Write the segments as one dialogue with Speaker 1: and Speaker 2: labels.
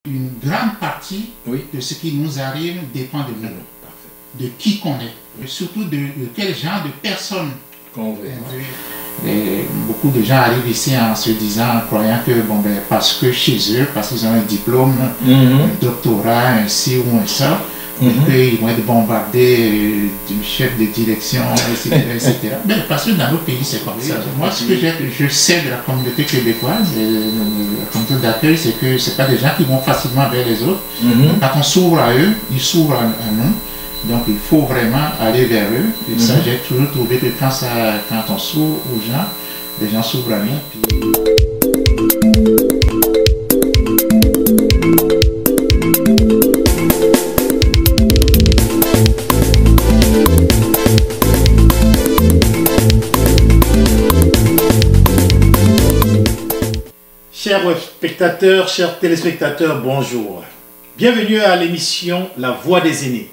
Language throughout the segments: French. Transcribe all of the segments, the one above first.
Speaker 1: Une grande partie de ce qui nous arrive dépend de nous, de qui qu'on est, et surtout de quel genre de personne qu'on veut. Et beaucoup de gens arrivent ici en se disant, en croyant que bon, ben, parce que chez eux, parce qu'ils ont un diplôme, un doctorat, un ci ou un ça, qu'ils vont être bombardés du chef de direction, etc. etc. Mais parce que dans nos pays, c'est comme ça. Moi, ce que je sais de la communauté québécoise, la communauté d'accueil, c'est que ce pas des gens qui vont facilement vers les autres. Quand on s'ouvre à eux, ils s'ouvrent à nous. Donc il faut vraiment aller vers eux. Et ça, j'ai toujours trouvé que quand on s'ouvre aux gens, les gens s'ouvrent à nous.
Speaker 2: Chers spectateurs, chers téléspectateurs, bonjour. Bienvenue à l'émission La Voix des Aînés.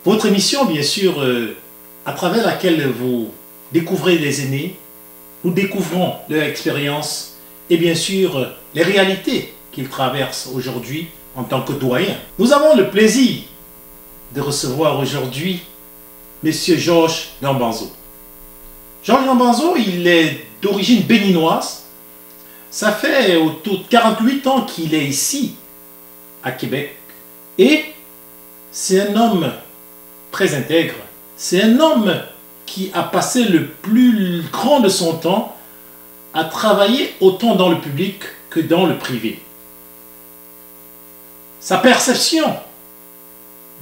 Speaker 2: Votre émission, bien sûr, à travers laquelle vous découvrez les aînés, nous découvrons leur expérience et bien sûr les réalités qu'ils traversent aujourd'hui en tant que doyens. Nous avons le plaisir de recevoir aujourd'hui M. Georges Gambanzo. Georges Gambanzo, il est d'origine béninoise. Ça fait autour de 48 ans qu'il est ici, à Québec. Et c'est un homme très intègre. C'est un homme qui a passé le plus grand de son temps à travailler autant dans le public que dans le privé. Sa perception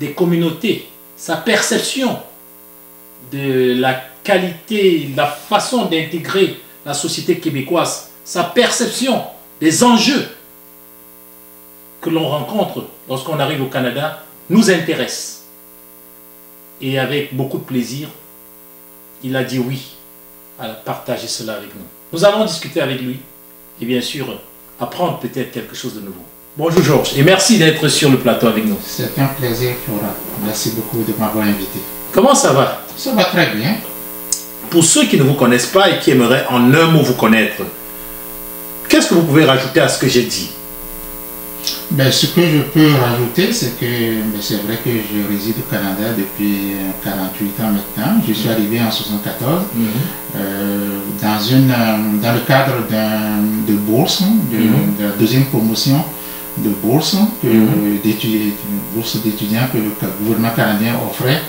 Speaker 2: des communautés, sa perception de la qualité, la façon d'intégrer la société québécoise, sa perception des enjeux que l'on rencontre lorsqu'on arrive au Canada nous intéresse. Et avec beaucoup de plaisir, il a dit oui à partager cela avec nous. Nous allons discuter avec lui et bien sûr apprendre peut-être quelque chose de nouveau. Bonjour Georges et merci d'être sur le plateau avec nous.
Speaker 1: C'est un plaisir, Flora. Merci beaucoup de m'avoir invité.
Speaker 2: Comment ça va?
Speaker 1: Ça va très bien.
Speaker 2: Pour ceux qui ne vous connaissent pas et qui aimeraient en un mot vous connaître, qu'est-ce que vous pouvez rajouter à ce que j'ai dit?
Speaker 1: Ben, ce que je peux rajouter, c'est que c'est vrai que je réside au Canada depuis 48 ans maintenant. Je suis arrivé en 1974 dans le cadre de bourse, de la deuxième promotion de bourse, bourse d'étudiants que le gouvernement canadien offrait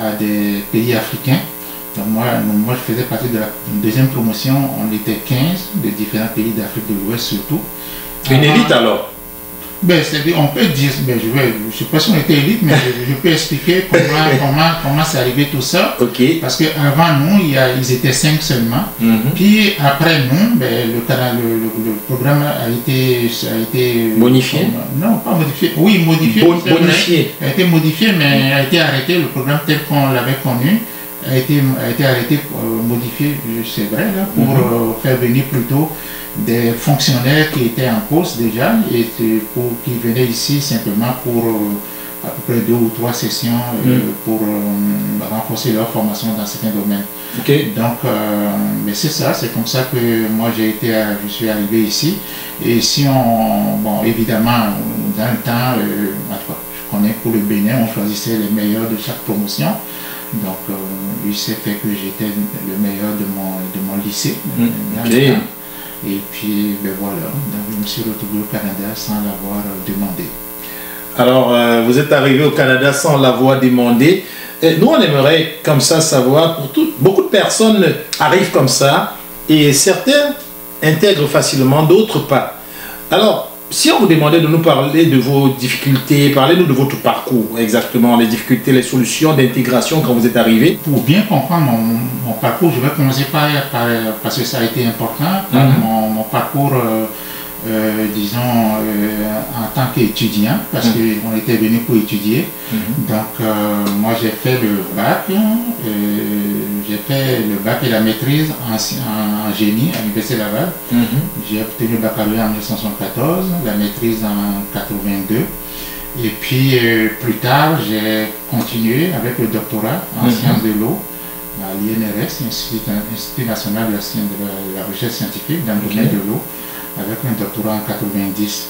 Speaker 1: à des pays africains. Donc moi, je faisais partie de la deuxième promotion. On était 15 de différents pays d'Afrique de l'Ouest surtout.
Speaker 2: Une élite alors?
Speaker 1: Ben, on peut dire, ben, je ne sais pas si on était élite, mais je peux expliquer comment c'est arrivé tout ça. Parce qu'avant nous, ils étaient 5 seulement. Puis après nous, ben, le programme a été
Speaker 2: modifié.
Speaker 1: Non, pas modifié. Oui, modifié.
Speaker 2: Bonifié.
Speaker 1: A été modifié, mais a été arrêté. Le programme tel qu'on l'avait connu a été arrêté, modifié, c'est vrai, là, pour faire venir plutôt des fonctionnaires qui étaient en poste déjà et qui venaient ici simplement pour à peu près 2 ou 3 sessions pour renforcer leur formation dans certains domaines. Donc, mais c'est ça, c'est comme ça que moi je suis arrivé ici. Et si bon, évidemment, dans le temps, je connais pour le Bénin, on choisissait les meilleurs de chaque promotion. Donc, il s'est fait que j'étais le meilleur de mon lycée. Et puis, ben voilà, donc, je me suis retrouvé au Canada sans l'avoir demandé.
Speaker 2: Alors, vous êtes arrivé au Canada sans l'avoir demandé. Et nous, on aimerait comme ça savoir, beaucoup de personnes arrivent comme ça, et certains intègrent facilement, d'autres pas. Alors, si on vous demandait de nous parler de vos difficultés, parlez-nous de votre parcours exactement, les difficultés, les solutions d'intégration quand vous êtes arrivé.
Speaker 1: Pour bien comprendre mon parcours, je vais commencer parce que ça a été important, mon parcours, disons, en tant qu'étudiant, parce qu'on était venu pour étudier. Donc, moi j'ai fait le bac, et la maîtrise en génie à l'Université Laval. J'ai obtenu le baccalauréat en 1974, la maîtrise en 82. Et puis plus tard, j'ai continué avec le doctorat en sciences de l'eau à l'INRS, Institut national de la recherche scientifique dans le domaine de l'eau, avec un doctorat en 90.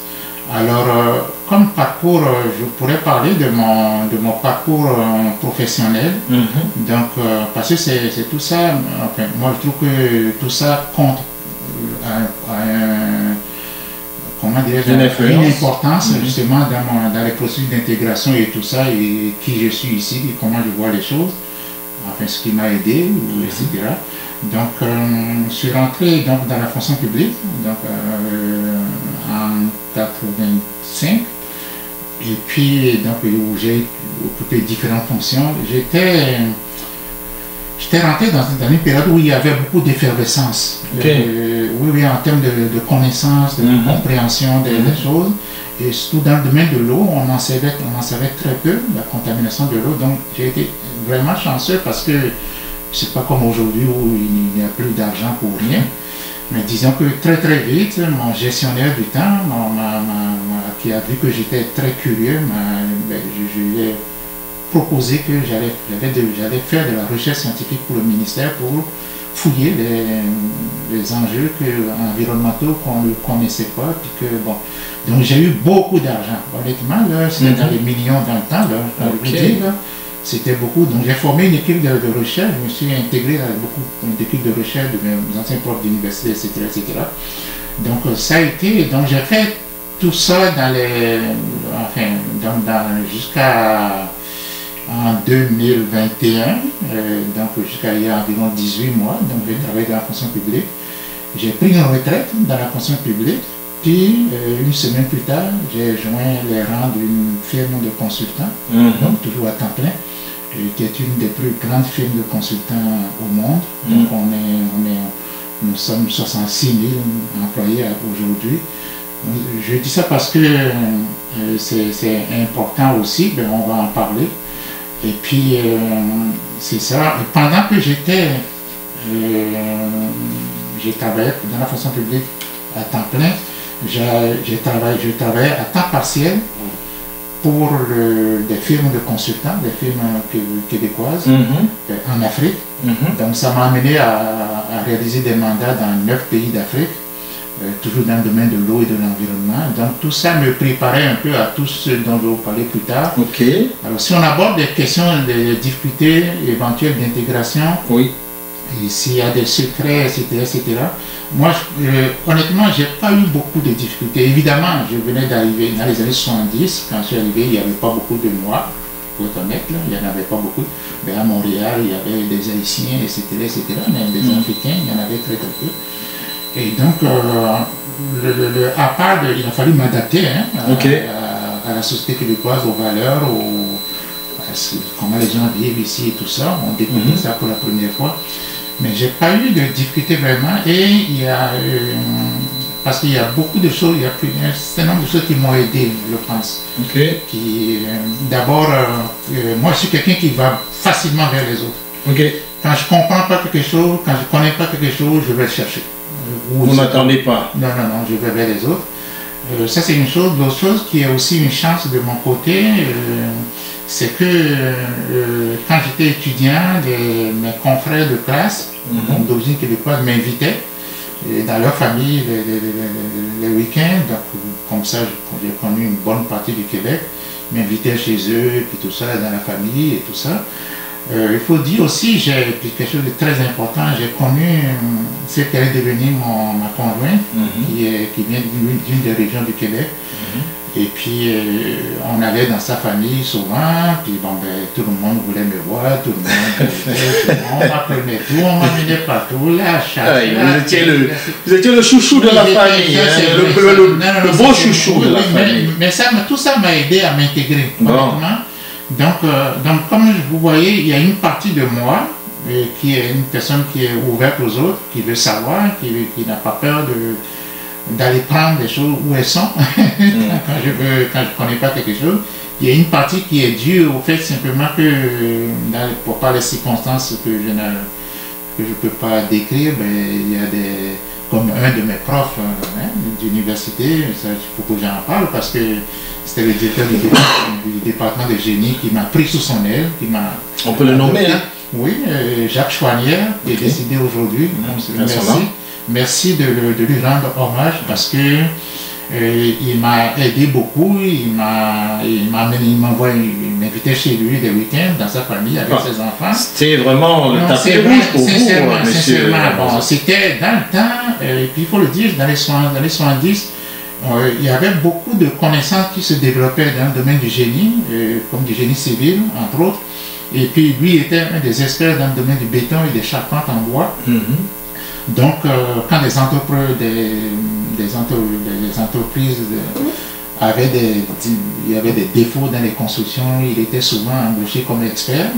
Speaker 1: Alors, comme parcours, je pourrais parler de mon parcours professionnel. Donc, parce que c'est tout ça, enfin, moi je trouve que tout ça compte comment dirais-je, une importance justement dans les processus d'intégration et tout ça, et qui je suis ici, et comment je vois les choses, enfin ce qui m'a aidé, etc. Donc, je suis rentré donc, dans la fonction publique donc, en 85, et puis donc, où j'ai occupé différentes fonctions. J'étais rentré dans une période où il y avait beaucoup d'effervescence. Oui, en termes de connaissances, de compréhension des choses. Et surtout dans le domaine de l'eau, on en savait très peu, la contamination de l'eau. Donc j'ai été vraiment chanceux parce que c'est pas comme aujourd'hui où il n'y a plus d'argent pour rien. Mais disons que très très vite, mon gestionnaire du temps, qui a vu que j'étais très curieux, je lui ai proposé que j'allais faire de la recherche scientifique pour le ministère pour fouiller les enjeux environnementaux qu'on ne connaissait pas. Puis que, bon. Donc j'ai eu beaucoup d'argent. Honnêtement, c'était dans les millions dans le temps. C'était beaucoup. Donc j'ai formé une équipe de recherche. Je me suis intégré à beaucoup d'équipes de recherche de mes anciens profs d'université, etc., etc. Donc ça a été. Donc j'ai fait tout ça jusqu'à en 2021, donc jusqu'à il y a environ 18 mois, donc j'ai travaillé dans la fonction publique. J'ai pris une retraite dans la fonction publique, puis une semaine plus tard, j'ai joint les rangs d'une firme de consultants, donc toujours à temps plein, qui est une des plus grandes firmes de consultants au monde. Donc nous sommes 66 000 employés aujourd'hui. Je dis ça parce que c'est important aussi, ben on va en parler. Et puis, c'est ça. Et pendant que j'ai travaillé dans la fonction publique à temps plein, je travaillais à temps partiel pour des firmes de consultants, des firmes québécoises en Afrique. Donc, ça m'a amené à réaliser des mandats dans 9 pays d'Afrique. Toujours dans le domaine de l'eau et de l'environnement. Donc tout ça me préparait un peu à tout ce dont je vais vous parler plus tard. Alors si on aborde des questions, des difficultés éventuelles d'intégration, et s'il y a des secrets, etc. Moi, honnêtement, je n'ai pas eu beaucoup de difficultés. Évidemment, je venais d'arriver dans les années 70. Quand je suis arrivé, il n'y avait pas beaucoup de Noirs, pour être honnête, là, il n'y en avait pas beaucoup. Mais à Montréal, il y avait des Haïtiens, etc. Mais des Africains, il y en avait très très peu. Et donc, à part, il a fallu m'adapter à la société québécoise, aux valeurs, comment les gens vivent ici et tout ça. On découvre ça pour la première fois. Mais j'ai pas eu de difficulté vraiment. Et il y a, parce qu'il y a beaucoup de choses, il y a un certain nombre de choses qui m'ont aidé, je pense. D'abord, moi je suis quelqu'un qui va facilement vers les autres. Quand je comprends pas quelque chose, quand je connais pas quelque chose, je vais le chercher.
Speaker 2: Vous n'attendez pas?
Speaker 1: Non, je vais vers les autres. Ça c'est une chose. L'autre chose qui est aussi une chance de mon côté, c'est que quand j'étais étudiant, mes confrères de classe, d'origine québécoise, m'invitaient dans leur famille les week-ends. Donc, comme ça, j'ai connu une bonne partie du Québec. M'invitaient chez eux, puis tout ça, dans la famille et tout ça. Il faut dire aussi, j'ai quelque chose de très important, j'ai connu celle qui allait devenir ma conjointe, qui vient d'une des régions du Québec. Et puis on allait dans sa famille souvent, puis bon, tout le monde voulait me voir, tout le monde m'apprenait tout, on m'amenait partout, la chasse.
Speaker 2: Vous étiez le chouchou de la famille, le beau chouchou de la famille.
Speaker 1: Mais tout ça m'a aidé à m'intégrer, honnêtement. Donc, comme vous voyez, il y a une partie de moi qui est une personne qui est ouverte aux autres, qui veut savoir, qui n'a pas peur d'aller prendre des choses où elles sont quand je ne connais pas quelque chose. Il y a une partie qui est due au fait simplement que, par les circonstances que je ne peux pas décrire, il y a comme un de mes profs d'université, il faut que j'en parle parce que c'était le directeur du département de génie qui m'a pris sous son aile.
Speaker 2: On peut le nommer, hein?
Speaker 1: Oui, Jacques Chouanière, qui est décédé aujourd'hui. Merci de lui rendre hommage parce que Il m'a aidé beaucoup, il m'invitait chez lui des week-ends dans sa famille avec ses enfants.
Speaker 2: C'était vraiment le tapis rouge pour vous, monsieur.
Speaker 1: Bon, c'était dans le temps, et puis il faut le dire, dans les 70, il y avait beaucoup de connaissances qui se développaient dans le domaine du génie, comme du génie civil, entre autres. Et puis lui était un des experts dans le domaine du béton et des charpentes en bois. Donc, quand les entreprises il y avait des défauts dans les constructions, il était souvent embauché comme expert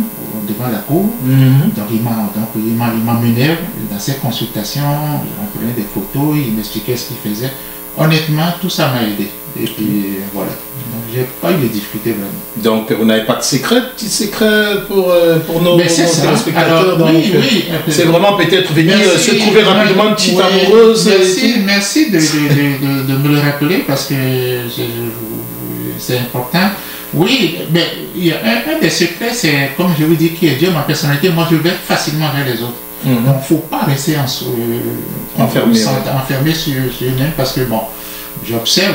Speaker 1: devant la cour. Donc, il m'emmenait dans ses consultations, on prenait des photos, il m'expliquait ce qu'il faisait. Honnêtement, tout ça m'a aidé. Et puis voilà. Donc, j'ai pas eu de difficultés vraiment.
Speaker 2: Donc, vous n'avez pas de secret, petit secret pour nos téléspectateurs. C'est vraiment peut-être venir se trouver rapidement une petite amoureuse.
Speaker 1: Merci de me le rappeler parce que c'est important. Oui, mais il y a un des secrets, c'est comme je vous dis, qui est Dieu, ma personnalité. Moi, je vais facilement vers les autres. Donc, il ne faut pas rester enfermé sur lui-même parce que, bon, j'observe,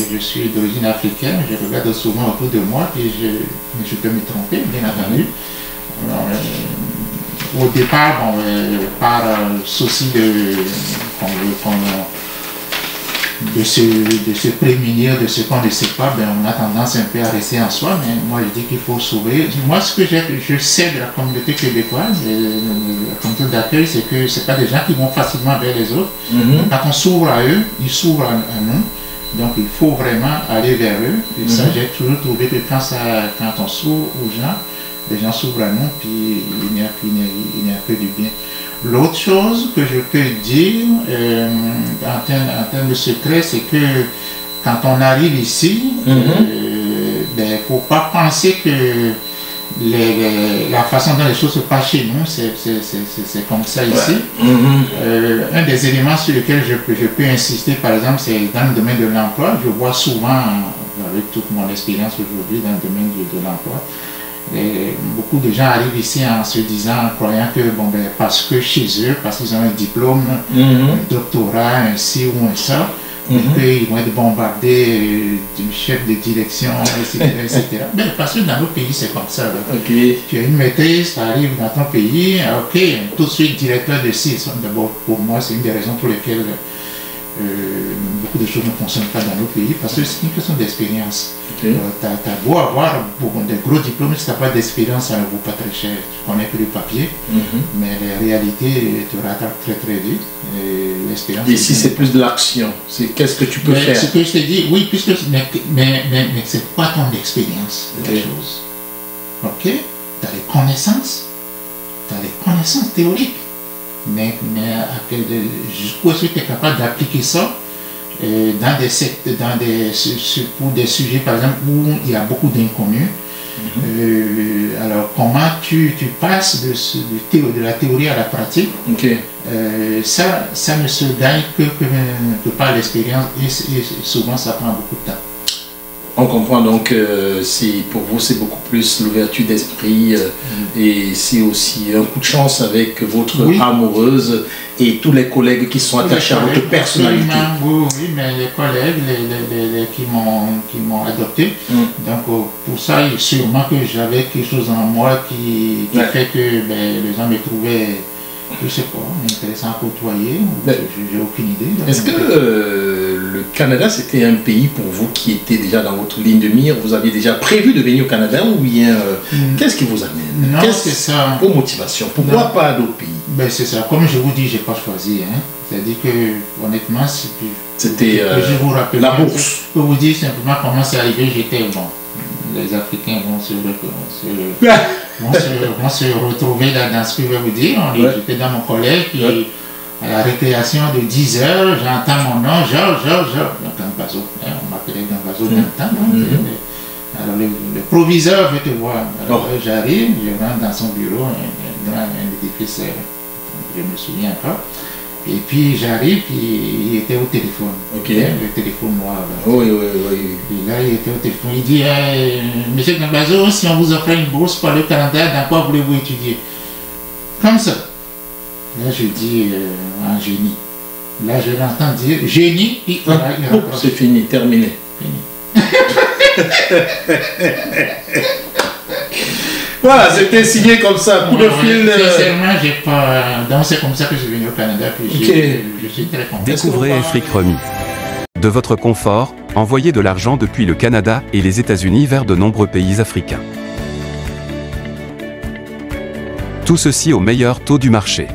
Speaker 1: je suis d'origine africaine, je regarde souvent autour de moi, et je peux me tromper, bien entendu. Alors, au départ, bon, par souci de se prémunir de ce qu'on ne sait pas, ben, on a tendance un peu à rester en soi, mais moi je dis qu'il faut sauver. Moi, ce que je sais de la communauté québécoise, la communauté d'accueil, c'est que ce pas des gens qui vont facilement vers les autres. Quand on s'ouvre à eux, ils s'ouvrent à nous. Donc il faut vraiment aller vers eux. Et ça, j'ai toujours trouvé que quand on s'ouvre aux gens, les gens s'ouvrent à nous, puis il n'y a que du bien. L'autre chose que je peux dire en termes de secret, c'est que quand on arrive ici, il ne faut pas penser que la façon dont les choses se passent chez nous, c'est comme ça ici. Un des éléments sur lesquels je peux insister, par exemple, c'est dans le domaine de l'emploi. Je vois souvent, avec toute mon expérience aujourd'hui dans le domaine de l'emploi, beaucoup de gens arrivent ici en se disant, en croyant que bon, ben, parce que chez eux, parce qu'ils ont un diplôme, un doctorat, un ci ou un ça, qu'ils vont être bombardés du chef de direction, etc. Ben, parce que dans nos pays, c'est comme ça. Tu as une maîtrise, ça arrive dans ton pays, ok, tout de suite directeur de ci. D'abord, pour moi, c'est une des raisons pour lesquelles beaucoup de choses ne fonctionnent pas dans nos pays, parce que c'est une question d'expérience. Tu as beau avoir des gros diplômes, si tu n'as pas d'expérience, ça ne vaut pas très cher. Tu connais que le papier, mais la réalité te rattrape très très vite.
Speaker 2: Et ici, c'est plus de l'action. C'est qu'est-ce que tu peux faire.
Speaker 1: Ce que je te dis, oui, puisque, mais ce n'est pas ton expérience de la chose. Ok? Tu as les connaissances théoriques. Mais jusqu'où est-ce que tu es capable d'appliquer ça dans pour des sujets, par exemple, où il y a beaucoup d'inconnus. Alors, comment tu passes de la théorie à la pratique, ça ne se gagne que par l'expérience et souvent ça prend beaucoup de temps.
Speaker 2: On comprend donc que pour vous c'est beaucoup plus l'ouverture d'esprit et c'est aussi un coup de chance avec votre amoureuse et tous les collègues qui sont attachés à votre personnalité.
Speaker 1: Oui, mais les collègues qui m'ont adopté. Donc pour ça, sûrement que j'avais quelque chose en moi qui fait que les gens me trouvaient, je ne sais pas, intéressant à côtoyer. J'ai aucune idée.
Speaker 2: Est-ce que le Canada, c'était un pays pour vous qui était déjà dans votre ligne de mire? Vous aviez déjà prévu de venir au Canada ou bien qu'est-ce qui vous amène?
Speaker 1: Non, c'est ça.
Speaker 2: Vos motivations? Pourquoi pas d'autres pays?
Speaker 1: Ben, c'est ça. Comme je vous dis, je n'ai pas choisi. C'est-à-dire que, honnêtement,
Speaker 2: c'était la bourse.
Speaker 1: Je peux vous dire simplement comment c'est arrivé. J'étais bon. Les Africains vont se retrouver dans ce que je vais vous dire. J'étais dans mon collège, puis à la récréation de 10 heures, j'entends mon nom, Georges, Gambazo. On m'appelait Gambazo dans le temps. Alors le proviseur veut te voir. Alors j'arrive, je rentre dans son bureau, un édifice, je me souviens encore. Et puis j'arrive, puis il était au téléphone. Le téléphone noir.
Speaker 2: Oui.
Speaker 1: Et là, il était au téléphone. Il dit, Monsieur Gambazo, si on vous offrait une bourse pour aller au Canada, dans quoi voulez-vous étudier? Comme ça. Là, je dis en génie. Là, je l'entends dire génie, il raccroche.
Speaker 2: C'est fini, terminé.
Speaker 1: Fini.
Speaker 2: Voilà, c'était signé comme ça, coup de fil.
Speaker 1: Sincèrement, j'ai pas. Donc, c'est comme ça que je suis venu au Canada, puis je suis très content.
Speaker 3: Découvrez Afrique Remis. De votre confort, envoyez de l'argent depuis le Canada et les États-Unis vers de nombreux pays africains. Tout ceci au meilleur taux du marché.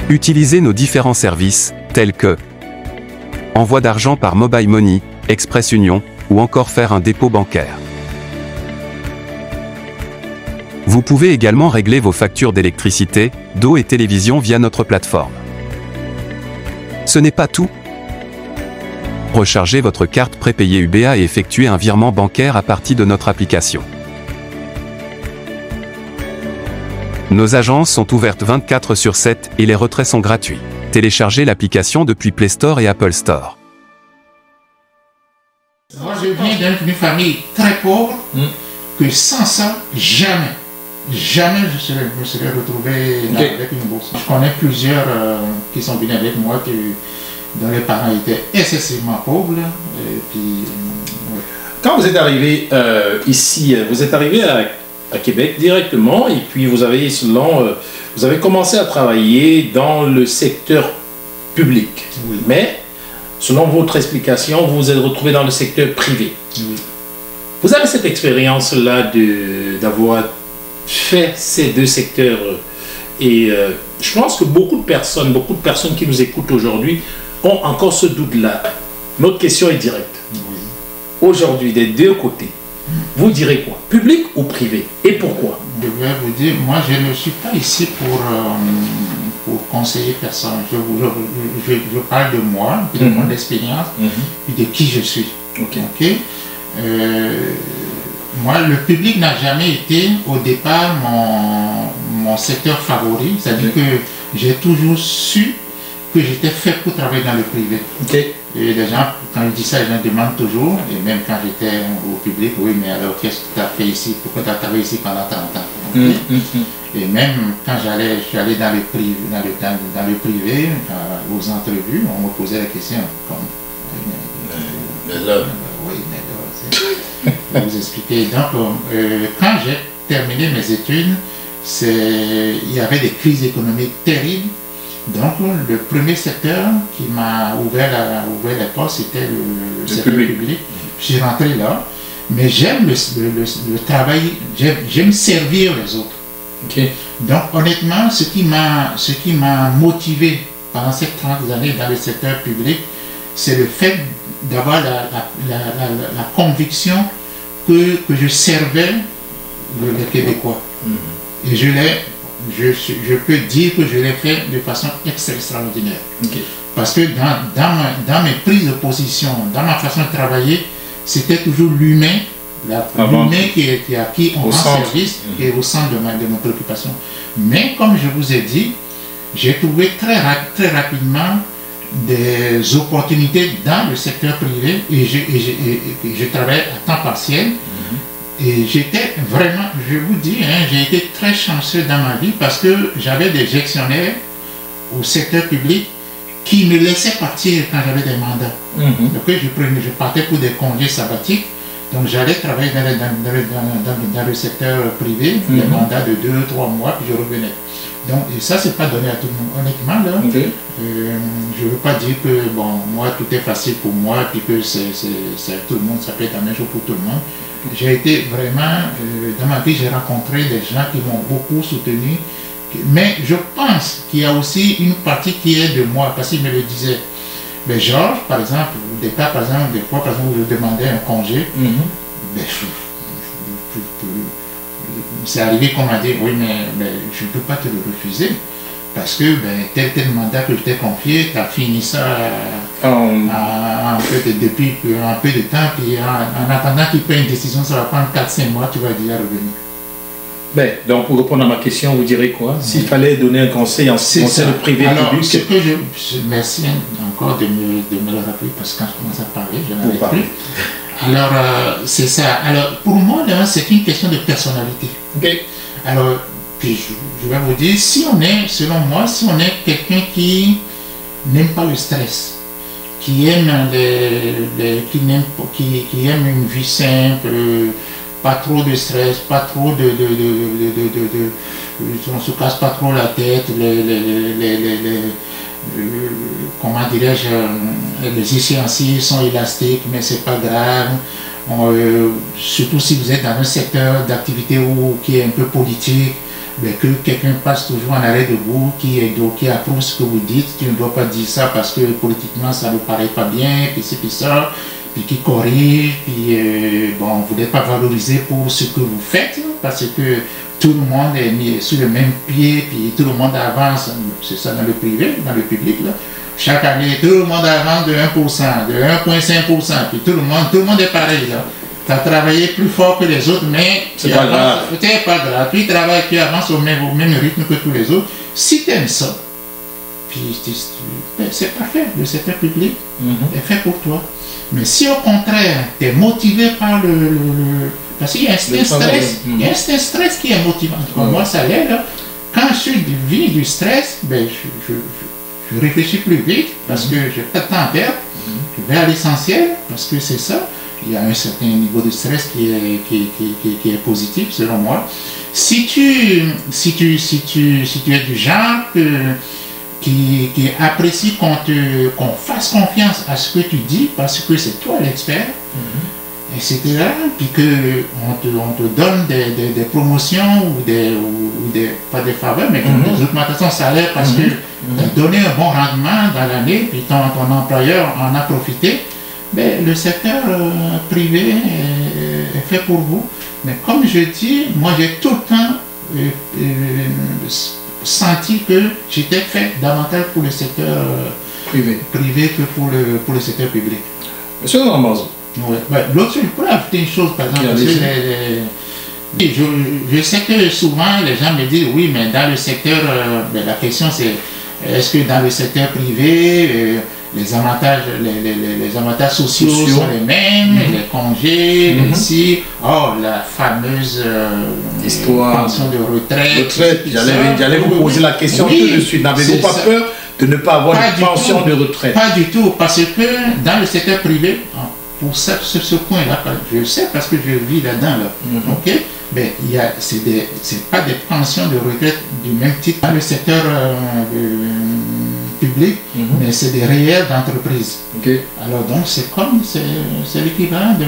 Speaker 3: Utilisez nos différents services, tels que envoi d'argent par Mobile Money, Express Union, ou encore faire un dépôt bancaire. Vous pouvez également régler vos factures d'électricité, d'eau et télévision via notre plateforme. Ce n'est pas tout. Rechargez votre carte prépayée UBA et effectuez un virement bancaire à partir de notre application. Nos agences sont ouvertes 24/7 et les retraits sont gratuits. Téléchargez l'application depuis Play Store et Apple Store.
Speaker 1: Moi, je viens d'une famille très pauvre, que sans ça, jamais je me serais retrouvé avec une bourse. Je connais plusieurs qui sont venus avec moi, dont les parents étaient excessivement pauvres. Et puis, ouais.
Speaker 2: Quand vous êtes arrivé ici, vous êtes arrivé à Québec directement, et puis vous avez commencé à travailler dans le secteur public.
Speaker 1: Oui.
Speaker 2: Mais, selon votre explication, vous vous êtes retrouvé dans le secteur privé.
Speaker 1: Oui.
Speaker 2: Vous avez cette expérience-là d'avoir fait ces deux secteurs, et je pense que beaucoup de personnes qui nous écoutent aujourd'hui ont encore ce doute-là. Notre question est directe.
Speaker 1: Oui.
Speaker 2: Aujourd'hui, des deux côtés, vous direz quoi? Public ou privé? Et pourquoi?
Speaker 1: Je vais vous dire, moi je ne suis pas ici pour conseiller personne. Je parle de moi, de mon expérience, et de qui je suis. Okay? Moi, le public n'a jamais été au départ mon secteur favori. C'est-à-dire que j'ai toujours su que j'étais fait pour travailler dans le privé. Et les gens, quand je dis ça, les gens demandent toujours, et même quand j'étais au public, oui, mais alors qu'est-ce que tu as fait ici? Pourquoi tu as travaillé ici pendant 30 ans? Et même quand je suis allé dans le privé, aux entrevues, on me posait la question comme... oui, mais je vais vous expliquer. Donc, quand j'ai terminé mes études, il y avait des crises économiques terribles. Donc, le premier secteur qui m'a ouvert la porte, c'était le secteur public. Je suis rentré là, mais j'aime le travail, j'aime servir les autres. Donc, honnêtement, ce qui m'a motivé pendant ces 30 années dans le secteur public, c'est le fait d'avoir la conviction que je servais les Québécois. Et je peux dire que je l'ai fait de façon extraordinaire. Parce que dans mes prises de position, dans ma façon de travailler, c'était toujours l'humain, l'humain qui on rend service et au centre de mes préoccupations. Mais comme je vous ai dit, j'ai trouvé très rapidement des opportunités dans le secteur privé et je travaille à temps partiel. Et j'étais vraiment, je vous dis, j'ai été très chanceux dans ma vie parce que j'avais des gestionnaires au secteur public qui me laissaient partir quand j'avais des mandats. Donc je partais pour des congés sabbatiques, donc j'allais travailler dans le secteur privé, des mandats de 2-3 mois, puis je revenais. Donc et ça, c'est pas donné à tout le monde. Honnêtement, là, je ne veux pas dire que bon, moi, tout est facile pour moi, puis que c'est tout le monde, ça peut être la même chose pour tout le monde. J'ai été vraiment, dans ma vie, j'ai rencontré des gens qui m'ont beaucoup soutenu, mais je pense qu'il y a aussi une partie qui est de moi, parce qu'il me le disait. Mais Georges, par exemple, des fois, par exemple, où je demandais un congé, c'est arrivé qu'on m'a dit, oui, mais je ne peux pas te le refuser, parce que tel mandat que je t'ai confié, tu as fini ça depuis un peu de temps, puis en attendant qu'il prenne une décision, ça va prendre 4-5 mois, tu vas déjà revenir.
Speaker 2: Donc pour répondre à ma question, vous direz quoi? S'il fallait donner un conseil en conseil privé public?
Speaker 1: Merci encore de me le rappeler, parce que quand je commence à parler, je n'en avais plus. Alors, c'est ça. Alors, pour moi, c'est une question de personnalité. Alors, puis je vais vous dire, si on est, selon moi, si on est quelqu'un qui n'aiment pas le stress, qui aiment, qui aiment une vie simple, pas trop de stress, pas trop on se casse pas trop la tête, comment dirais-je, les échéanciers sont élastiques, mais c'est pas grave. Surtout si vous êtes dans un secteur d'activité qui est un peu politique, mais que quelqu'un passe toujours en arrêt debout, qui approuve ce que vous dites, tu ne dois pas dire ça parce que politiquement ça ne paraît pas bien, puis c'est puis ça, puis qui corrige, puis bon, vous n'êtes pas valorisé pour ce que vous faites, parce que tout le monde est mis sur le même pied, puis tout le monde avance, c'est ça dans le privé, dans le public, là. Chaque année, tout le monde avance de 1%, de 1,5%, puis tout le monde est pareil, là. Tu as travaillé plus fort que les autres, mais
Speaker 2: c'est pas grave.
Speaker 1: C'est pas grave. Tu travailles, tu avances au même rythme que tous les autres. Si tu aimes ça, puis c'est parfait, le secteur public est fait pour toi. Mais si au contraire, tu es motivé par parce qu'il y a un stress, il y a un stress qui est motivant. Moi, ça l'est, là. Quand je vis du stress, ben, je réfléchis plus vite parce que j'ai pas de temps à perdre. Je vais à l'essentiel parce que c'est ça. Il y a un certain niveau de stress qui est positif selon moi. Si tu es du genre qui apprécie qu'on fasse confiance à ce que tu dis parce que c'est toi l'expert, etc., puis qu'on te donne des promotions ou pas des faveurs, mais des augmentations de salaire parce que tu as donné un bon rendement dans l'année, puis ton employeur en a profité. Ben, le secteur privé est fait pour vous. Mais comme je dis, moi j'ai tout le temps senti que j'étais fait davantage pour le secteur privé que pour le secteur public.
Speaker 2: Monsieur Ramazou.
Speaker 1: Ouais. Ben, l'autre, je pourrais ajouter une chose, par exemple, je sais que souvent les gens me disent oui, mais dans le secteur, la question c'est est-ce que dans le secteur privé, les avantages sociaux sont les mêmes, les congés, la fameuse
Speaker 2: histoire
Speaker 1: pension de retraite.
Speaker 2: J'allais vous poser la question tout de suite. N'avez-vous pas peur de ne pas avoir une pension de retraite?
Speaker 1: Pas du tout, parce que dans le secteur privé, pour ce point-là, je sais parce que je vis là-dedans, ok? Ben, c'est pas des pensions de retraite du même type dans le secteur public, mais c'est des réels d'entreprise. Alors donc c'est l'équivalent de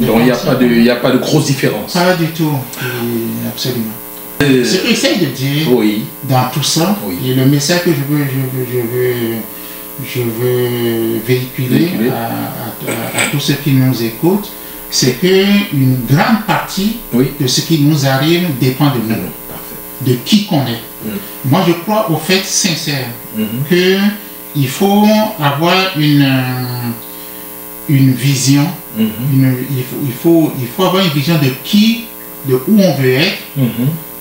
Speaker 2: donc il n'y a pas de grosse différence.
Speaker 1: Pas du tout, absolument. Ce que j'essaie de dire dans tout ça, et le message que je veux véhiculer à tous ceux qui nous écoutent, c'est qu'une grande partie de ce qui nous arrive dépend de nous, de qui qu'on est. Moi, je crois au fait sincère qu'il faut avoir une vision, il faut avoir une vision de où on veut être,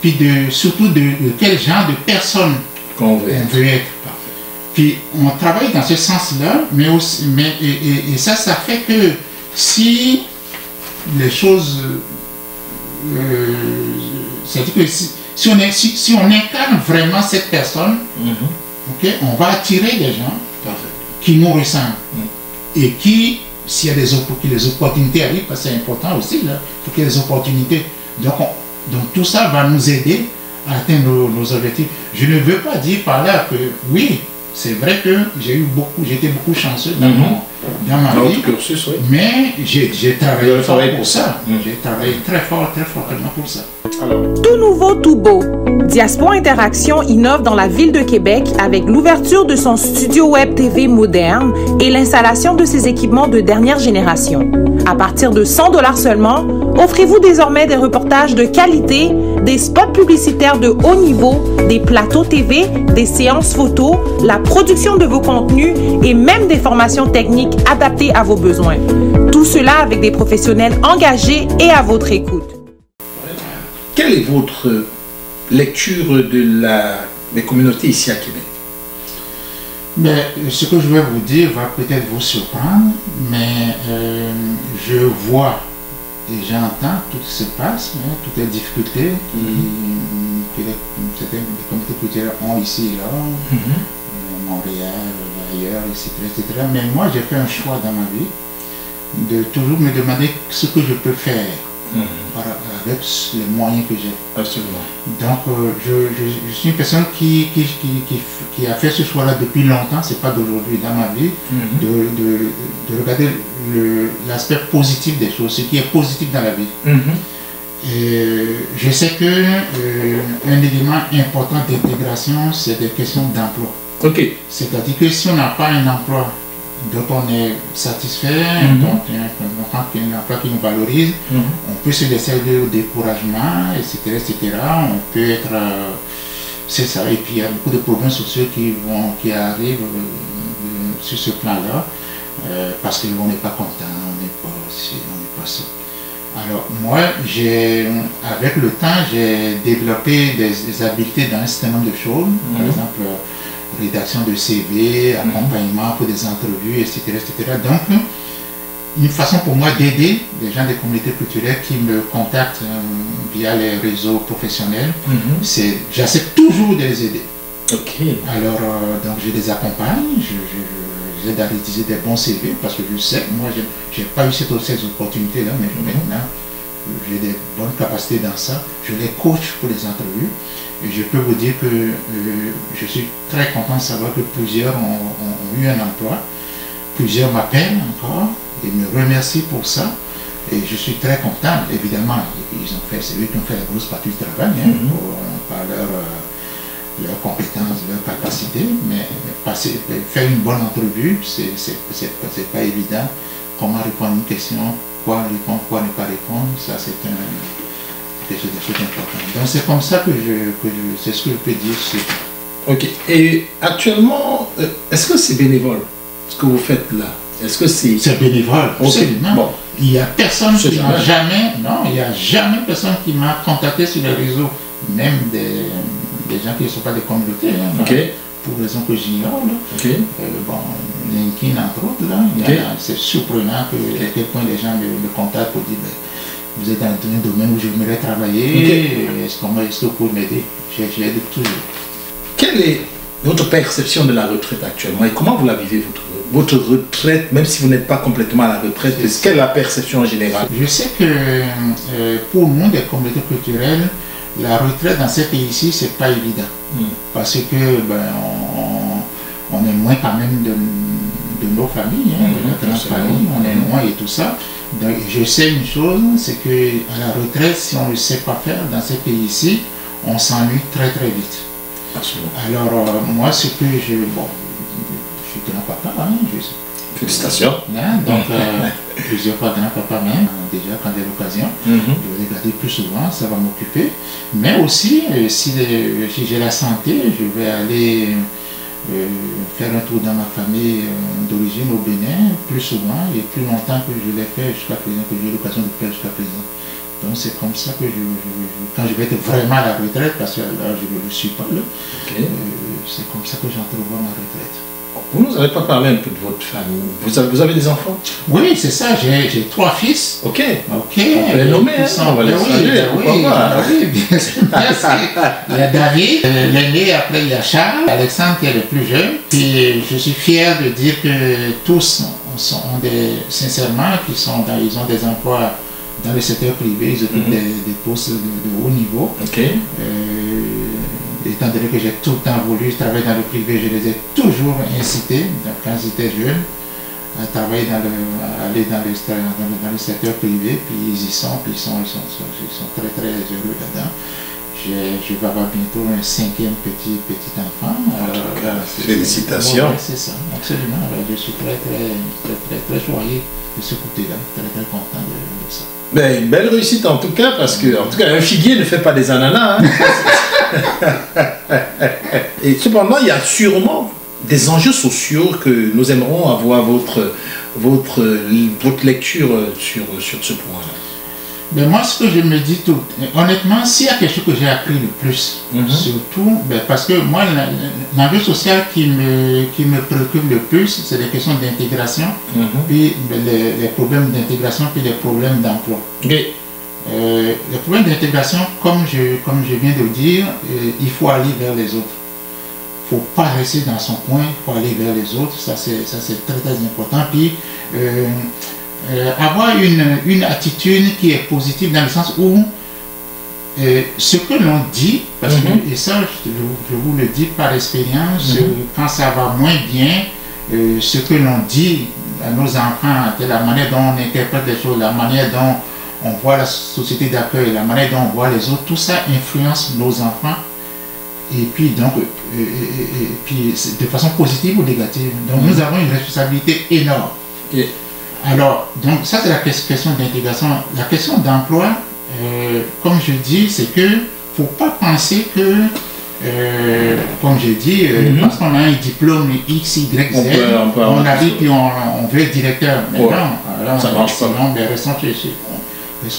Speaker 1: puis surtout de quel genre de personne on veut être. Puis on travaille dans ce sens-là, et ça fait que si les choses, c'est-à-dire que si on incarne vraiment cette personne, on va attirer des gens qui nous ressemblent et qui, s'il y a des opportunités arrivent, parce que c'est important aussi, il faut qu'il y ait des opportunités. Donc tout ça va nous aider à atteindre nos objectifs. Je ne veux pas dire par là que oui, c'est vrai que j'étais beaucoup chanceux dans ma vie, mais j'ai travaillé fort pour ça. J'ai travaillé très fortement pour ça.
Speaker 4: Tout nouveau, tout beau. Diaspora Interaction innove dans la ville de Québec avec l'ouverture de son studio web TV moderne et l'installation de ses équipements de dernière génération. À partir de 100 $ seulement, offrez-vous désormais des reportages de qualité, des spots publicitaires de haut niveau, des plateaux TV, des séances photos, la production de vos contenus et même des formations techniques adaptées à vos besoins. Tout cela avec des professionnels engagés et à votre écoute.
Speaker 2: Quelle est votre lecture des communautés ici à Québec?
Speaker 1: Mais ce que je vais vous dire va peut-être vous surprendre, mais je vois et j'entends tout ce qui se passe, toutes les difficultés que certaines communautés culturelles ont ici et là. Montréal, ailleurs, etc., etc. Mais moi, j'ai fait un choix dans ma vie de toujours me demander ce que je peux faire avec les moyens que j'ai.
Speaker 2: Absolument.
Speaker 1: Donc, je suis une personne qui a fait ce choix-là depuis longtemps, c'est pas d'aujourd'hui dans ma vie, de regarder l'aspect positif des choses, ce qui est positif dans la vie. Et je sais que un élément important d'intégration, c'est des questions d'emploi.
Speaker 2: Ok.
Speaker 1: C'est-à-dire que si on n'a pas un emploi dont on est satisfait, donc un emploi qui nous valorise, on peut se laisser au découragement, etc., etc. On peut être... c'est ça. Et puis il y a beaucoup de problèmes sociaux qui arrivent sur ce plan-là, parce qu'on n'est pas content, on n'est pas ci, on n'est pas ça. Alors moi, avec le temps, j'ai développé des habiletés dans un certain nombre de choses, par exemple rédaction de CV, accompagnement pour des entrevues, etc., etc. Donc, une façon pour moi d'aider les gens des communautés culturelles qui me contactent via les réseaux professionnels, c'est j'accepte toujours de les aider.
Speaker 2: Ok.
Speaker 1: Alors, donc je les accompagne, j'aide à rédiger des bons CV parce que je sais, moi, je n'ai pas eu ces opportunités-là, mais maintenant, j'ai des bonnes capacités dans ça. Je les coach pour les entrevues. Et je peux vous dire que je suis très content de savoir que plusieurs ont eu un emploi. Plusieurs m'appellent encore et me remercient pour ça. Et je suis très content. Évidemment, c'est eux qui ont fait la grosse partie du travail par leurs compétences, leurs capacités. Mais faire une bonne entrevue, c'est pas évident. Comment répondre à une question, quoi répondre, quoi ne pas répondre, ça c'est des choses importantes. Donc c'est comme ça que c'est ce que je peux dire.
Speaker 2: Ok. Et actuellement, est-ce que c'est bénévole, ce que vous faites là? Est-ce que c'est bénévole?
Speaker 1: Absolument.
Speaker 2: Bon.
Speaker 1: Il n'y a personne qui m'a jamais, non, il n'y a jamais personne qui m'a contacté sur les réseaux, même des gens qui ne sont pas des communautés, pour raisons que j'ignore. Bon, LinkedIn entre autres, c'est surprenant à quel point les gens me contactent pour dire vous êtes dans un domaine où j'aimerais travailler, est-ce que vous pouvez m'aider? J'aide toujours.
Speaker 2: Quelle est votre perception de la retraite actuellement et comment vous la vivez, votre retraite, même si vous n'êtes pas complètement à la retraite, quelle est la perception générale?
Speaker 1: Je sais que pour nous, des communautés culturelles, la retraite dans ces pays-ci, c'est pas évident. Parce que on est loin quand même de nos familles, de notre famille, on est loin et tout ça. Donc, je sais une chose, c'est qu'à la retraite, si on ne sait pas faire dans ces pays-ci, on s'ennuie très très vite.
Speaker 2: Absolument.
Speaker 1: Alors, moi, ce que je suis grand-papa,
Speaker 2: félicitations.
Speaker 1: Donc, plusieurs fois grand-papa même, déjà quand j'ai l'occasion, je vais regarder plus souvent, ça va m'occuper. Mais aussi, si j'ai la santé, je vais aller faire un tour dans ma famille d'origine au Bénin plus souvent et plus longtemps que je l'ai fait jusqu'à présent, que j'ai eu l'occasion de faire jusqu'à présent. Donc c'est comme ça que quand je vais être vraiment à la retraite, parce que là je ne le suis pas là, c'est comme ça que j'entrevois ma retraite.
Speaker 2: Vous nous avez pas parlé un peu de votre famille. Vous avez des enfants?
Speaker 1: Oui, c'est ça, j'ai 3 fils.
Speaker 2: Ok.
Speaker 1: On
Speaker 2: peut les nommer, on va les saluer.
Speaker 1: Oui, bien sûr. Il y a David, l'aîné, après il y a Charles, Alexandre qui est le plus jeune. Puis je suis fier de dire que tous sincèrement, ils ont des emplois dans le secteur privé, ils occupent des postes de haut niveau. Étant donné que j'ai tout le temps voulu travailler dans le privé, je les ai toujours incités, quand j'étais jeune, à travailler aller dans le secteur privé, puis ils y sont, puis ils sont très très heureux là-dedans. Je vais avoir bientôt un 5e petit enfant. Alors,
Speaker 2: félicitations.
Speaker 1: C'est ça, absolument. Alors, je suis très choyé de ce côté-là, très content de ça.
Speaker 2: Mais belle réussite en tout cas, parce que un figuier ne fait pas des ananas. Et cependant, il y a sûrement des enjeux sociaux que nous aimerons avoir votre lecture sur ce point-là.
Speaker 1: Mais moi, ce que je me dis honnêtement, s'il y a quelque chose que j'ai appris le plus, surtout, parce que moi, l'enjeu social qui me préoccupe le plus, c'est les questions d'intégration, puis les problèmes d'intégration, puis les problèmes d'emploi. Les problèmes d'intégration, comme je viens de le dire, il faut aller vers les autres. Il faut pas rester dans son coin, il faut aller vers les autres, ça c'est très très important. Puis avoir une attitude qui est positive dans le sens où ce que l'on dit, parce que, et ça je vous le dis par expérience, quand ça va moins bien, ce que l'on dit à nos enfants, de la manière dont on interprète les choses, la manière dont on voit la société d'accueil, la manière dont on voit les autres, tout ça influence nos enfants. Et puis donc, puis de façon positive ou négative. Donc nous avons une responsabilité énorme. Alors, donc ça c'est la question d'intégration. La question d'emploi, comme je dis, c'est que faut pas penser que, comme je dis, parce qu'on a un diplôme X, Y, Z, on arrive puis on veut être directeur. Mais non, alors,
Speaker 2: ça marche pas.
Speaker 1: Non, mais restons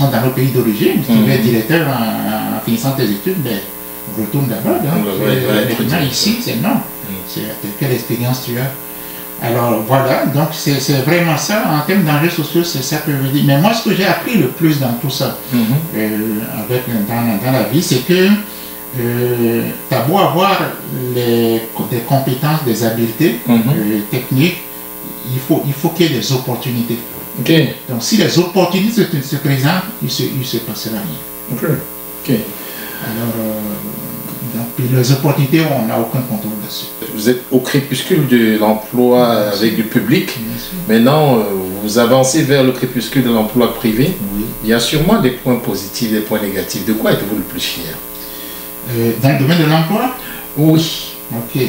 Speaker 1: dans nos pays d'origine. Si tu veux être directeur en finissant tes études, ben, on retourne là-bas. Maintenant, ici, c'est non. C'est quelle expérience tu as. Alors voilà, donc c'est vraiment ça, en termes d'enjeux sociaux, c'est ça que je veux dire. Mais moi, ce que j'ai appris le plus dans tout ça, dans la vie, c'est que tu as beau avoir des compétences, des habiletés techniques, il faut qu'il y ait des opportunités. Donc si les opportunités se présentent, il ne se passera rien. Alors, donc, puis les opportunités, on n'a aucun contrôle là-dessus.
Speaker 2: Vous êtes au crépuscule de l'emploi avec le public. Maintenant, vous avancez vers le crépuscule de l'emploi privé.
Speaker 1: Oui.
Speaker 2: Il y a sûrement des points positifs, des points négatifs. De quoi êtes-vous le plus fier?
Speaker 1: Dans le domaine de l'emploi?
Speaker 2: Oui.
Speaker 1: Ok.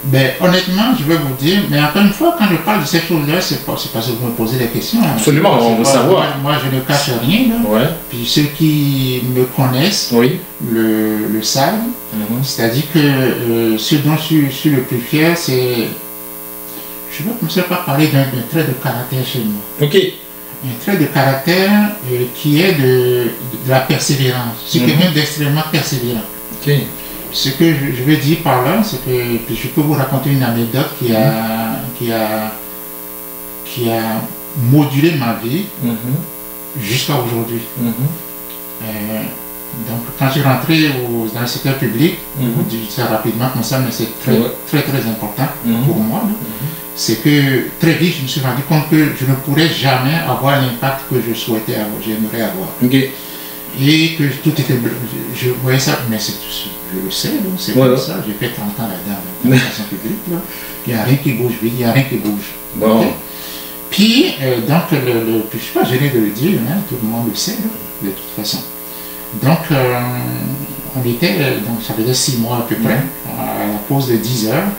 Speaker 1: Ben, honnêtement, je vais vous dire, mais encore une fois, quand je parle de ces choses-là, c'est parce que vous me posez des questions.
Speaker 2: Absolument, on veut savoir.
Speaker 1: Moi, je ne cache rien. Là.
Speaker 2: Ouais.
Speaker 1: Puis ceux qui me connaissent le savent. C'est-à-dire que ce dont je suis le plus fier, c'est. Je ne vais commencer par parler d'un trait de caractère chez moi. Un trait de caractère qui est de la persévérance. C'est quelqu'un d'extrêmement persévérant. Ce que je veux dire par là, c'est que puis je peux vous raconter une anecdote qui a modulé ma vie jusqu'à aujourd'hui. Donc, quand je suis rentré dans le secteur public, je vous dis ça rapidement comme ça, mais c'est très important pour moi. C'est que très vite, je me suis rendu compte que je ne pourrais jamais avoir l'impact que je souhaitais avoir, j'aimerais avoir. Et que tout était. Je voyais ça, mais je le sais, c'est comme ça. J'ai fait 30 ans là-dedans, dans la fonction publique. Là. Il n'y a rien qui bouge, il n'y a rien qui bouge.
Speaker 2: Bon.
Speaker 1: Okay? Puis, donc, puis je ne suis pas gêné de le dire, hein, tout le monde le sait, là, de toute façon. Donc, on était, donc ça faisait 6 mois à peu près, à la pause de 10 heures.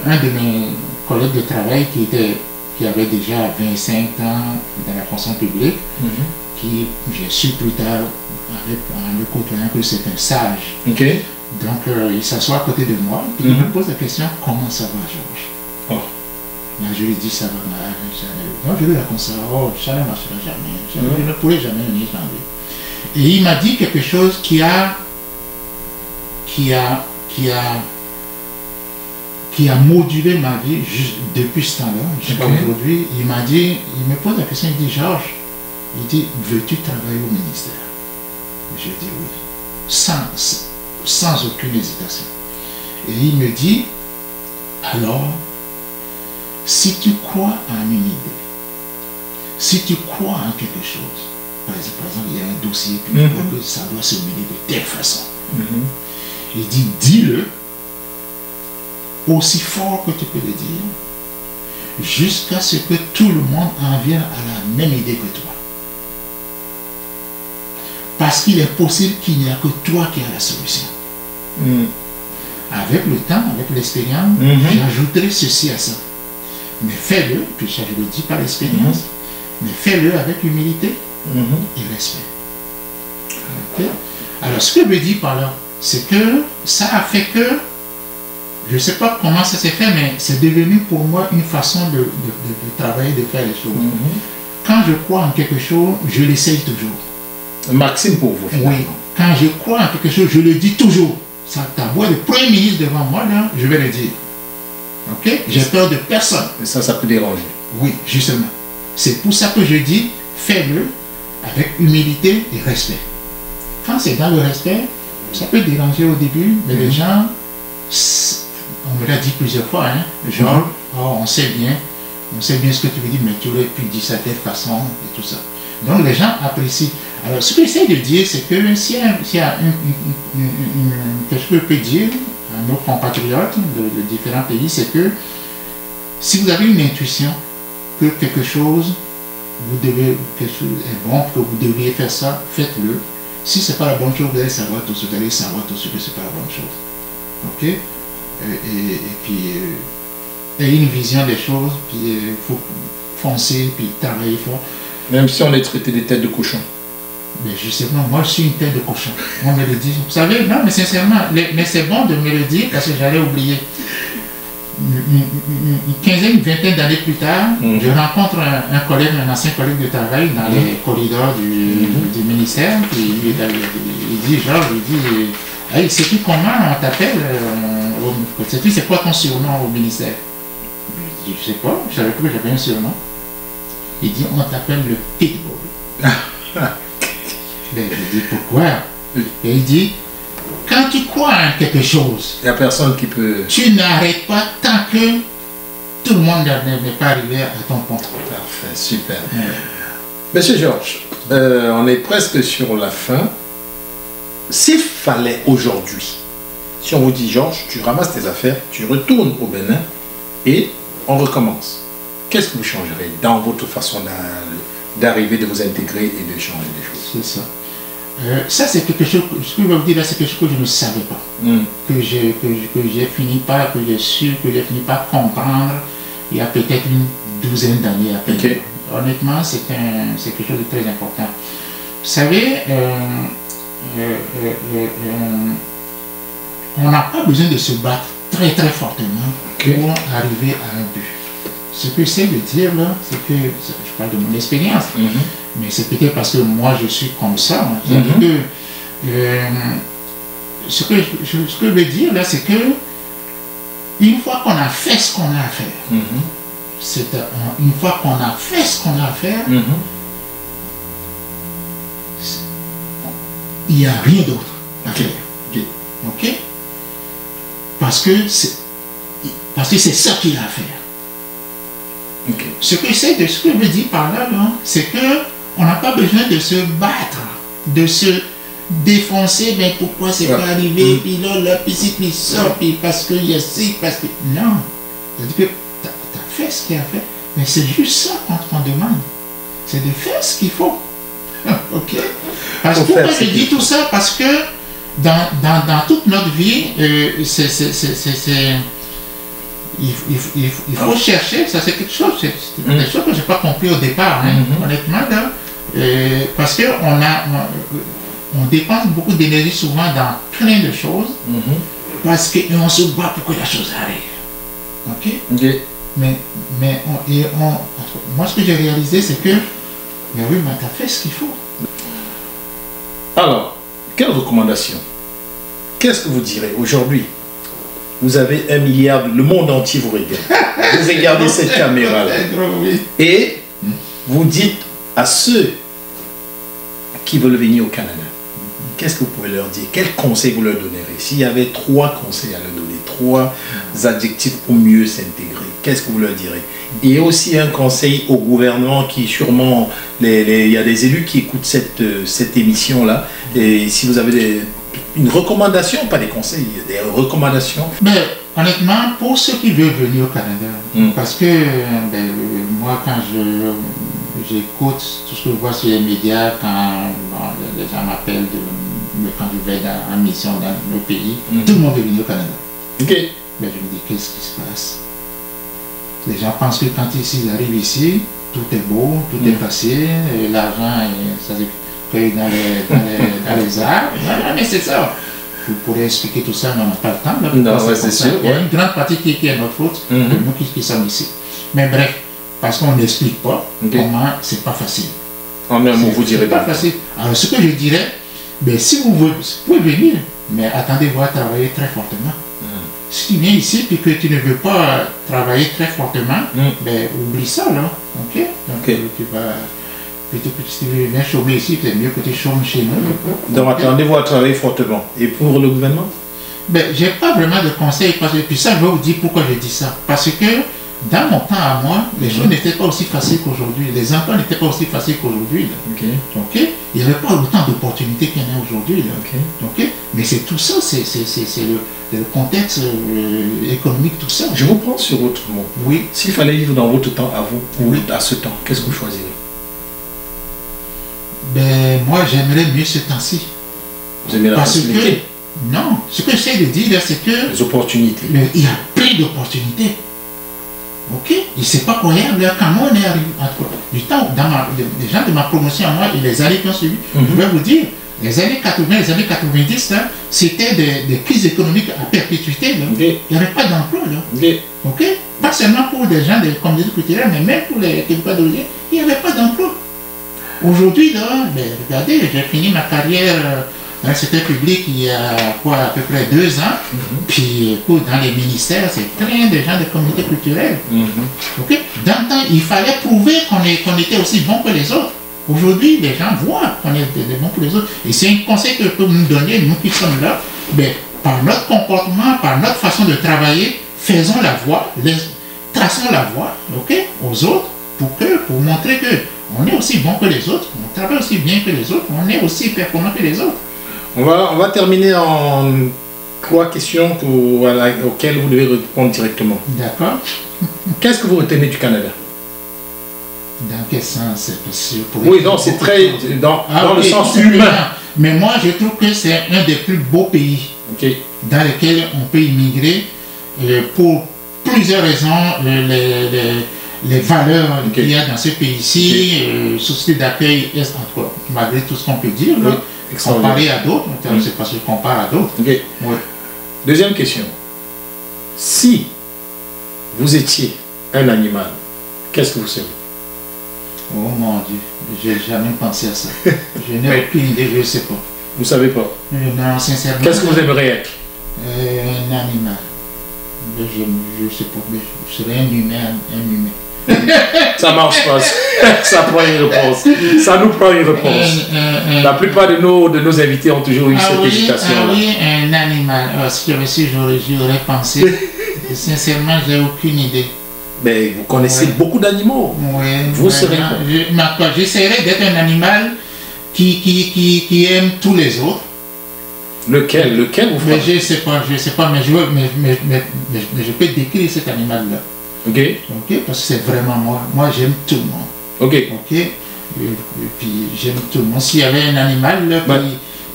Speaker 1: Un de mes collègues de travail qui avait déjà 25 ans dans la fonction publique, qui j'ai su plus tard en le côtoyant que c'est un sage. Donc il s'assoit à côté de moi et il me pose la question: comment ça va, Georges? Là je lui dis: ça va mal. Non, je lui raconte ça: oh, ça ne marchera jamais, je ne pourrai jamais venir changer. Et il m'a dit quelque chose qui a modulé ma vie depuis ce temps-là jusqu'à aujourd'hui. Il m'a dit, il me pose la question, il dit: Georges, il dit, veux-tu travailler au ministère? Je dis oui, sans aucune hésitation. Et il me dit: alors, si tu crois en une idée, si tu crois en quelque chose, par exemple il y a un dossier que ça doit se mener de telle façon, il dit: dis-le aussi fort que tu peux le dire, jusqu'à ce que tout le monde en vienne à la même idée que toi. Parce qu'il est possible qu'il n'y a que toi qui as la solution. Avec le temps, avec l'expérience, j'ajouterai ceci à ça. Mais fais-le, puis ça je le dis par l'expérience, mais fais-le avec humilité et respect. Okay? Alors ce que je veux dire par là, c'est que ça a fait que, je ne sais pas comment ça s'est fait, mais c'est devenu pour moi une façon de travailler, de faire les choses. Quand je crois en quelque chose, je l'essaye toujours.
Speaker 2: Maxime pour vous.
Speaker 1: Oui, quand je crois en quelque chose, je le dis toujours. Ça, ta voix de Premier ministre devant moi, là, je vais le dire. Ok? J'ai peur de personne.
Speaker 2: Et ça peut déranger.
Speaker 1: Oui, justement. C'est pour ça que je dis, fais-le avec humilité et respect. Quand c'est dans le respect, ça peut déranger au début, mais les gens on me l'a dit plusieurs fois, hein, genre, oh, on sait bien ce que tu veux dire, mais tu aurais pu dire ça de telle façon et tout ça. Donc les gens apprécient. Alors ce que j'essaie de dire, c'est que s'il y a quelque chose que je peux dire à nos compatriotes de différents pays, c'est que si vous avez une intuition que quelque chose est bon, que vous devriez faire ça, faites-le. Si ce n'est pas la bonne chose, vous allez savoir tout ce que c'est pas la bonne chose. Ok? Et puis, ayez une vision des choses, puis il faut foncer, puis travailler fort.
Speaker 2: Même si on est traité des têtes de cochon.
Speaker 1: Mais justement, moi je suis une tête de cochon. On me le dit. Vous savez, non, mais sincèrement, mais c'est bon de me le dire parce que j'allais oublier. Une quinzaine, une vingtaine d'années plus tard, je rencontre un ancien collègue de travail dans les corridors du ministère. Puis il dit, Georges, hey, sais-tu comment on t'appelle sais-tu c'est quoi ton surnom au ministère? Je dis, je sais pas, je savais pas que j'avais un surnom. Il dit, on t'appelle le Pitbull. Ben, je dis, pourquoi? Et il dit, quand tu crois en quelque chose,
Speaker 2: il n'y a personne qui peut...
Speaker 1: Tu n'arrêtes pas tant que tout le monde n'est pas arrivé à ton point.
Speaker 2: Parfait, super. Ouais. Monsieur Georges, on est presque sur la fin. S'il fallait aujourd'hui, si on vous dit, Georges, tu ramasses tes affaires, tu retournes au Bénin et on recommence, qu'est-ce que vous changerez dans votre façon d'arriver, de vous intégrer et de changer des choses?
Speaker 1: C'est ça. Ça, c'est quelque chose, ce que je vais vous dire là, c'est quelque chose que je ne savais pas, que j'ai fini par comprendre il y a peut-être une douzaine d'années après.
Speaker 2: Okay.
Speaker 1: Honnêtement, c'est quelque chose de très important. Vous savez, on n'a pas besoin de se battre très très fortement pour arriver à un but. Ce que j'essaie de dire là, c'est que, je parle de mon expérience, mais c'est peut-être parce que moi je suis comme ça. Ce que je veux dire là, c'est que une fois qu'on a fait ce qu'on a à faire, une fois qu'on a fait ce qu'on a à faire, il n'y a rien d'autre à faire. Ok? Parce que c'est ça qu'il y a à faire. Ce que je veux dire par là, c'est qu'on n'a pas besoin de se battre, de se défoncer, mais pourquoi c'est pas arrivé, puis là, puis si, puis ça, puis parce qu'il y a ci, parce que... Non. C'est-à-dire que tu as fait ce qu'il y a à faire, mais c'est juste ça qu'on demande. C'est de faire ce qu'il faut. Ok? Parce que pourquoi je dis tout ça? Parce que dans toute notre vie, il faut chercher, ça c'est quelque chose, c'est quelque chose que je n'ai pas compris au départ, honnêtement, là, parce qu'on dépense beaucoup d'énergie souvent dans plein de choses, parce qu'on se bat pour que la chose arrive. Ok? Mais moi ce que j'ai réalisé, c'est que, mais oui, mais tu as fait ce qu'il faut.
Speaker 2: Alors, quelle recommandation? Qu'est-ce que vous direz aujourd'hui? Vous avez 1 milliard, le monde entier vous regarde. Vous regardez cette caméra-là. Et vous dites à ceux qui veulent venir au Canada, qu'est-ce que vous pouvez leur dire? Quels conseils vous leur donnerez? S'il y avait 3 conseils à leur donner, 3 adjectifs pour mieux s'intégrer, qu'est-ce que vous leur direz? Et aussi un conseil au gouvernement qui sûrement, il y a des élus qui écoutent cette émission-là. Et si vous avez une recommandation, pas des conseils, des recommandations.
Speaker 1: Mais honnêtement, pour ceux qui veulent venir au Canada, parce que moi quand j'écoute tout ce que je vois sur les médias, quand les gens m'appellent, quand je vais en mission dans nos pays, tout le monde veut venir au Canada. Mais je me dis, qu'est-ce qui se passe? Les gens pensent que quand ils arrivent ici, tout est beau, tout est facile, l'argent, ça se fait dans les arts. Non, mais c'est ça. Vous pourrez expliquer tout ça, mais on n'a pas le temps. Là,
Speaker 2: non, ouais, c'est sûr.
Speaker 1: Il y a une grande partie qui est notre faute, nous qui sommes ici. Mais bref, parce qu'on n'explique pas comment c'est pas facile.
Speaker 2: En un mot, vous direz
Speaker 1: pas facile. Alors, ce que je dirais, si vous pouvez venir, mais attendez-vous à travailler très fortement. Si tu viens ici et que tu ne veux pas travailler très fortement, oublie ça, là. Ok? Donc, tu vas... Plutôt que si tu viens chômer ici, c'est mieux que tu chômes chez nous.
Speaker 2: Donc, attendez-vous à travailler fortement. Et pour le gouvernement?
Speaker 1: Ben, j'ai pas vraiment de conseils. Et puis ça, je vais vous dire pourquoi je dis ça. Parce que dans mon temps à moi, les choses n'étaient pas aussi faciles qu'aujourd'hui. Les emplois n'étaient pas aussi faciles qu'aujourd'hui. Ok. Il n'y avait pas autant d'opportunités qu'il y en a aujourd'hui. Ok. Mais c'est tout ça, c'est le contexte économique, tout ça.
Speaker 2: Je vous prends sur votre mot.
Speaker 1: Oui.
Speaker 2: S'il fallait vivre dans votre temps à vous, ou à ce temps, qu'est-ce que vous choisirez?
Speaker 1: Ben, moi, j'aimerais mieux ce temps-ci.
Speaker 2: Vous aimez la facilité?
Speaker 1: Non, ce que j'essaie de dire, c'est que...
Speaker 2: Les opportunités.
Speaker 1: Il y a plein d'opportunités. Ok? Et c'est pas croyable. Quand moi, on est arrivé, du temps, les gens de ma promotion à moi, et les années qui ont suivi, je vais vous dire, les années 80, les années 90, c'était des crises économiques à perpétuité. Il n'y avait pas d'emploi. Ok? Pas seulement pour des gens des communautés culturelles, mais même pour les Québécois d'origine, il n'y avait pas d'emploi. Aujourd'hui, regardez, j'ai fini ma carrière dans le secteur public il y a à peu près 2 ans. Puis, écoute, dans les ministères, c'est plein de gens de communautés culturelles. Ok? Dans le temps, il fallait prouver qu'on était aussi bon que les autres. Aujourd'hui, les gens voient qu'on est bon que les autres. Et c'est un conseil que peut nous donner, nous qui sommes là, par notre comportement, par notre façon de travailler, faisons la voie, traçons la voie, ok, aux autres, pour montrer que on est aussi bon que les autres, on travaille aussi bien que les autres, on est aussi performant que les autres.
Speaker 2: On va terminer en 3 questions auxquelles vous devez répondre directement.
Speaker 1: D'accord.
Speaker 2: Qu'est-ce que vous retenez du Canada?
Speaker 1: Dans quel sens?
Speaker 2: Oui, donc c'est très dans le sens humain.
Speaker 1: Mais moi, je trouve que c'est un des plus beaux pays dans lesquels on peut immigrer pour plusieurs raisons. Les valeurs qu'il y a dans ce pays-ci, société d'accueil, malgré tout ce qu'on peut dire, comparé à d'autres, c'est parce que je compare à d'autres.
Speaker 2: Deuxième question. Si vous étiez un animal, qu'est-ce que vous seriez?
Speaker 1: Oh mon Dieu, j'ai jamais pensé à ça. Je n'ai aucune idée, je ne sais pas.
Speaker 2: Vous ne savez pas?
Speaker 1: Non, sincèrement.
Speaker 2: Qu'est-ce que vous aimeriez être?
Speaker 1: Un animal. Je ne sais pas, mais je serais un humain.
Speaker 2: Ça marche pas. Ça prend une réponse. Ça nous prend une réponse. La plupart de nos invités ont toujours eu cette hésitation.
Speaker 1: Oui, un animal. Si j'avais su, j'aurais pensé. Sincèrement, j'ai aucune idée.
Speaker 2: Mais vous connaissez beaucoup d'animaux. Vous serez quoi?
Speaker 1: J'essaierai d'être un animal qui aime tous les autres.
Speaker 2: Lequel vous faites?
Speaker 1: Je ne sais pas, mais je peux décrire cet animal-là.
Speaker 2: Ok,
Speaker 1: parce que c'est vraiment moi. Moi, j'aime tout le monde.
Speaker 2: Ok.
Speaker 1: Et puis, j'aime tout le monde. S'il y avait un animal là,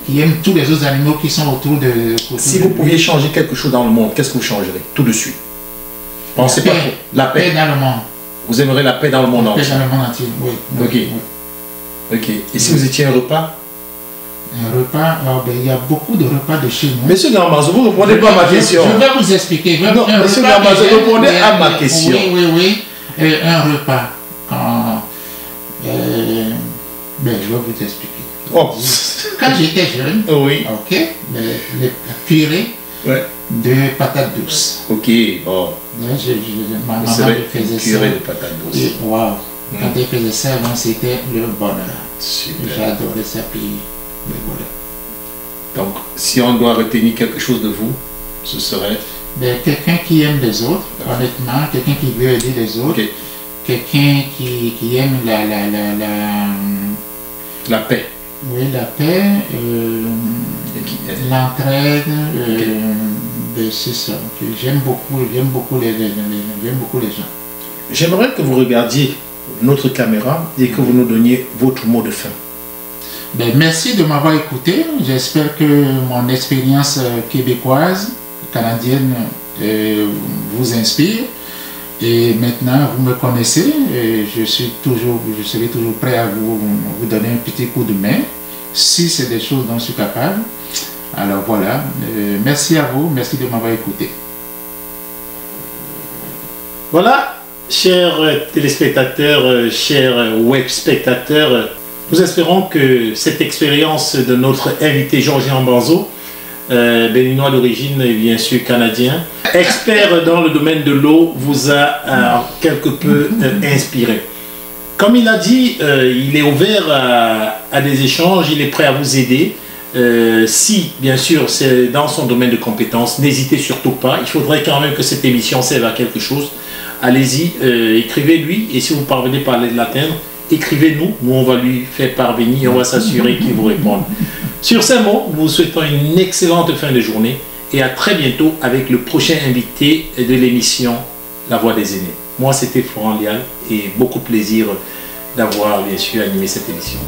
Speaker 1: qui aime tous les autres animaux qui sont autour de...
Speaker 2: Si vous pouviez changer quelque chose dans le monde, qu'est-ce que vous changerez tout de suite? Pensez pas trop. La paix
Speaker 1: dans le monde.
Speaker 2: Vous aimeriez la paix dans le monde entier?
Speaker 1: La paix dans le monde entier, oui.
Speaker 2: Ok. Et si vous étiez un repas?
Speaker 1: Un repas, il y a beaucoup de repas de chez nous.
Speaker 2: Monsieur Garmazo, vous ne répondez pas à ma question.
Speaker 1: Je vais vous expliquer.
Speaker 2: Non, monsieur Garmazo, répondez à ma question.
Speaker 1: Oui. Un repas. Je vais vous expliquer. Quand j'étais jeune, la purée de patates douces.
Speaker 2: Ok, bon.
Speaker 1: Ma maman faisait ça.
Speaker 2: Purée de patates douces.
Speaker 1: Waouh. Quand elle faisait ça, c'était le bonheur.
Speaker 2: Super.
Speaker 1: J'adorais ça. Puis, voilà.
Speaker 2: Donc, si on doit retenir quelque chose de vous, ce serait
Speaker 1: quelqu'un qui aime les autres, honnêtement, quelqu'un qui veut aider les autres, quelqu'un qui aime
Speaker 2: la paix.
Speaker 1: Oui, la paix, l'entraide, c'est ça. J'aime beaucoup les gens.
Speaker 2: J'aimerais que vous regardiez notre caméra et que vous nous donniez votre mot de fin.
Speaker 1: Merci de m'avoir écouté. J'espère que mon expérience québécoise, canadienne, vous inspire. Et maintenant, vous me connaissez. Et je serai toujours prêt à vous donner un petit coup de main si c'est des choses dont je suis capable. Alors voilà. Merci à vous. Merci de m'avoir écouté.
Speaker 2: Voilà, chers téléspectateurs, chers web spectateurs. Nous espérons que cette expérience de notre invité Georges Ambanzo, béninois d'origine et bien sûr canadien, expert dans le domaine de l'eau, vous a quelque peu inspiré. Comme il a dit, il est ouvert à des échanges, il est prêt à vous aider. Si, bien sûr, c'est dans son domaine de compétences, n'hésitez surtout pas. Il faudrait quand même que cette émission serve à quelque chose. Allez-y, écrivez-lui. Et si vous parvenez pas à l'atteindre, écrivez-nous. Nous, on va lui faire parvenir et on va s'assurer qu'il vous réponde. Sur ces mots, nous vous souhaitons une excellente fin de journée et à très bientôt avec le prochain invité de l'émission La Voix des Aînés. Moi, c'était Florent Lial et beaucoup de plaisir d'avoir, bien sûr, animé cette émission.